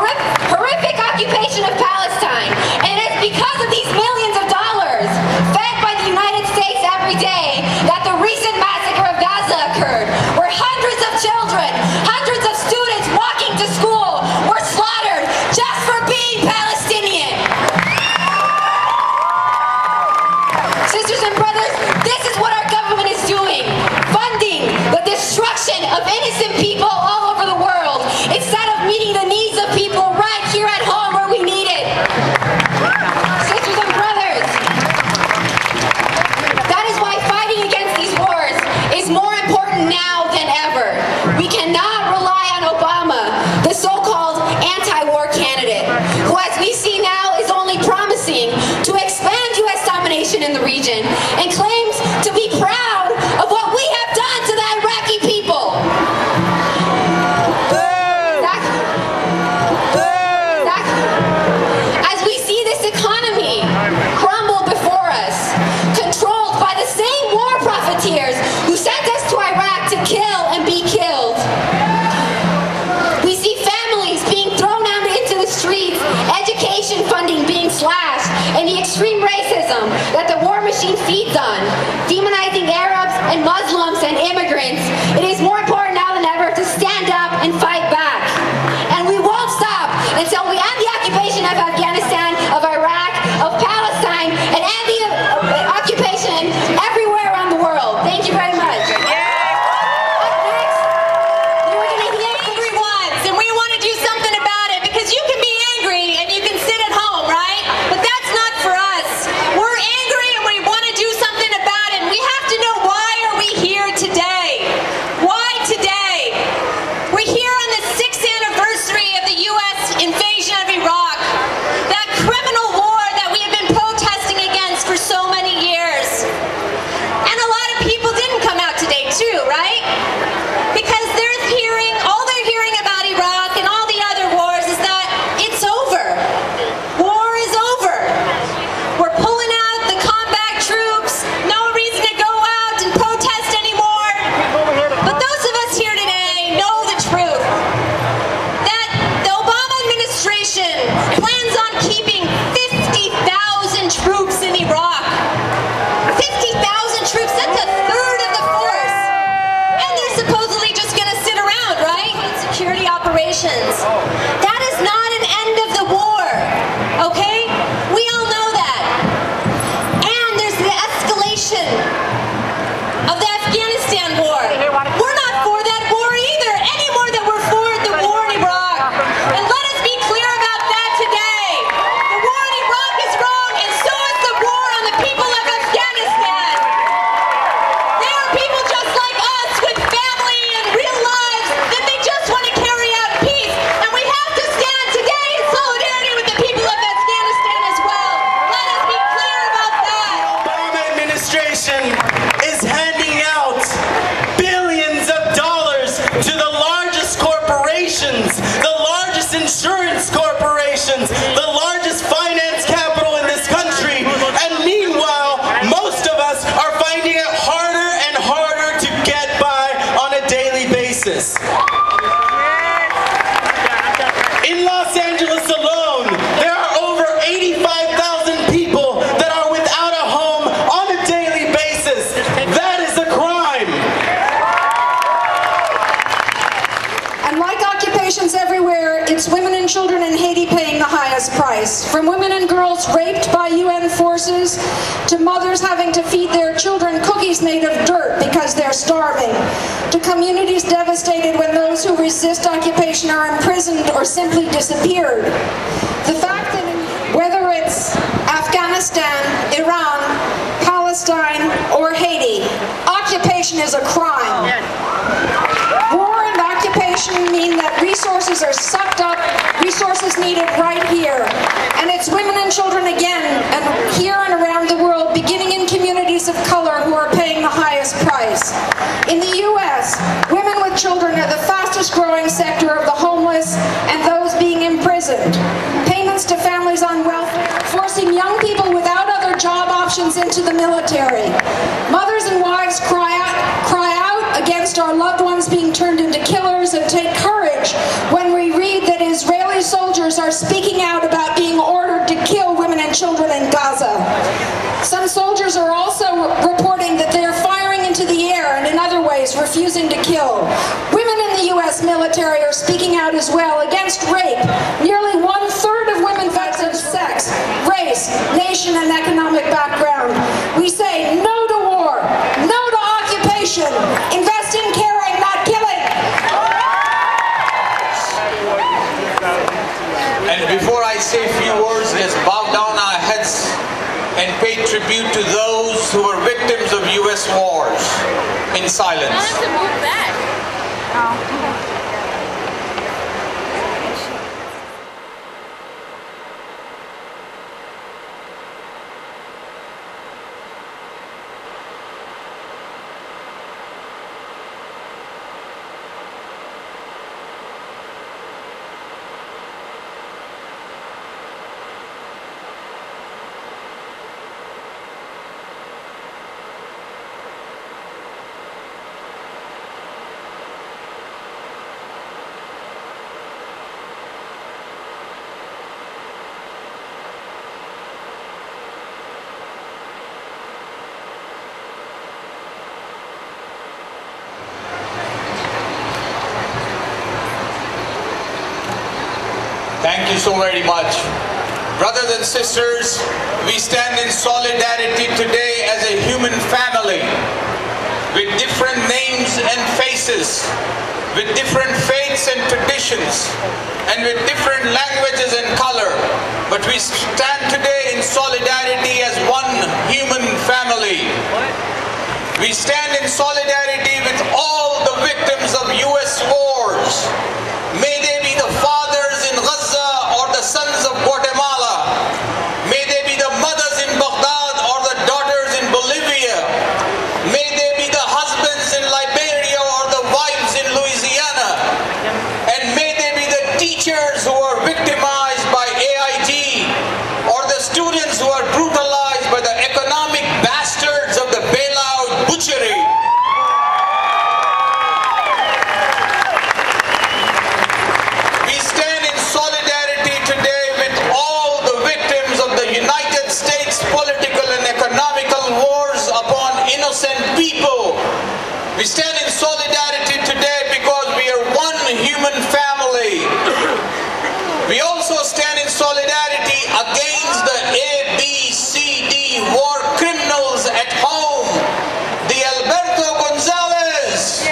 horrific occupation of Palestine. And it is because of these millions of dollars fed by the United States every day that the recent massacre of Gaza occurred, where hundreds of children, hundreds of students walking to school were slaughtered just for being Palestinian. Sisters and brothers, this is what our government is doing, funding the destruction of innocent people all over the world, instead of meeting the needs of people right here at home where we need it. Sisters and brothers, that is why fighting against these wars is more important now than ever. We cannot rely on Obama, the so-called anti-war candidate, who, as we see now, is only promising to expand U.S. domination in the region and claims to be proud of what we have done to the Iraqi people. As we see this economy crumble before us, controlled by the same war profiteers who sent us to Iraq to kill and be killed. We see families being thrown out into the streets, education funding being slashed, and the extreme racism that the war machine feeds on, demonizing Arabs and Muslims and immigrants. It is more important now than ever to stand up and fight back. And we won't stop until we end the occupation of Afghanistan, of Iraq, of Palestine, and end the occupation everywhere around the world. Thank you very much. Up next, we're going to hear everyone, and we want to do something about it, because you can be angry and you can sit at home, right? But that's not for us. We're angry and we want to do something about it. And we have to know, why are we here today? Why today? We're here on the 6th anniversary of the U.S. invasion of Iraq, that criminal war that we have been protesting against for so many years. And a lot of people didn't come out today too, right? Because all they're hearing about Iraq and all the other wars is that it's over. War is over. We're pulling out the combat troops. No reason to go out and protest anymore. But those of us here today know the truth. That the Obama administration plans on keeping 50,000 troops in Iraq. 50,000 troops, that's a third of the force. And they're supposedly just going to sit around, right? Security operations. That is not an end of the war, okay? We all know that. And there's the escalation of the Afghanistan war. We're not for that war either, any more than we're for the war in Iraq. And let us be clear about that today. The war in Iraq is wrong, and so is the war on the people of Afghanistan. They are people just like us, with family and real lives, that they just want to carry out peace. And we have to stand today in solidarity with the people of Afghanistan as well. Let us be clear about that. The Obama administration is handing out billions of dollars to the largest corporations, the largest insurance corporations, the largest finance capital in this country. And meanwhile, most of us are finding it harder and harder to get by on a daily basis. In Los Angeles alone, there are over 85,000 people that are without a home on a daily basis. That is a crime. And like occupations everywhere, it's women and children in Haiti paying the highest price. From women and girls raped by UN forces, to mothers having to feed their children cookies made of dirt because they're starving, to communities devastated when those who resist occupation are imprisoned or simply disappeared. The fact that whether it's Afghanistan, Iran, Palestine, or Haiti, occupation is a crime. War and occupation mean that resources are sucked up, resources needed right here. And it's women and children again, and here and around the world, beginning in communities of color, who are paying the highest price. In the U.S., women with children are the fastest growing sector of the homeless and those being imprisoned. Payments to families on welfare, forcing young people without other job options into the military. Mothers and wives cry out against our loved ones being turned into killers, and take courage when we read that Israeli soldiers are speaking out about being ordered to kill women and children in Gaza. Some soldiers are also reporting that they are firing into the air and in other ways refusing to kill. Women in the U.S. military are speaking out as well against rape. Nearly 1/3 of women veterans sex, race, nation, and economic background. We say no to war, no to occupation, invest in caring, not killing. And before I say a few words, let's bow down our heads and pay tribute to those who were victims of U.S. wars in silence. Thank you so very much. Brothers and sisters, we stand in solidarity today as a human family with different names and faces, with different faiths and traditions, and with different languages and color. But we stand today in solidarity as one human family. We stand in solidarity with all the victims of U.S. wars. May they be the fathers in Gaza or the sons of Guatemala. May they be the mothers in Baghdad or the daughters in Bolivia. May they be the husbands in Liberia or the wives in Louisiana. And may they be the teachers who are victimized by AIG or the students who are brutalized by the economic bastards of the bailout butchery. We stand in solidarity today because we are one human family. We also stand in solidarity against the ABCD war criminals at home. The Alberto Gonzalez,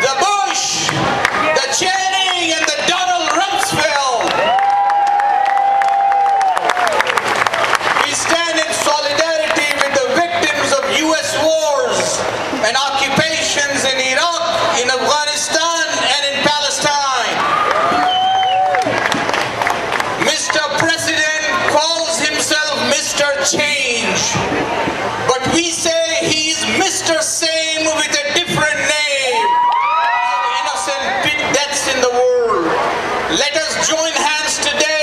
the Bush, the Channing, and the Donald Rumsfeld. We stand in solidarity with the victims of U.S. wars and occupations in Iraq, in Afghanistan, and in Palestine. Mr. President calls himself Mr. Change, but we say he's Mr. Same with a different name. Innocent deaths in the world. Let us join hands today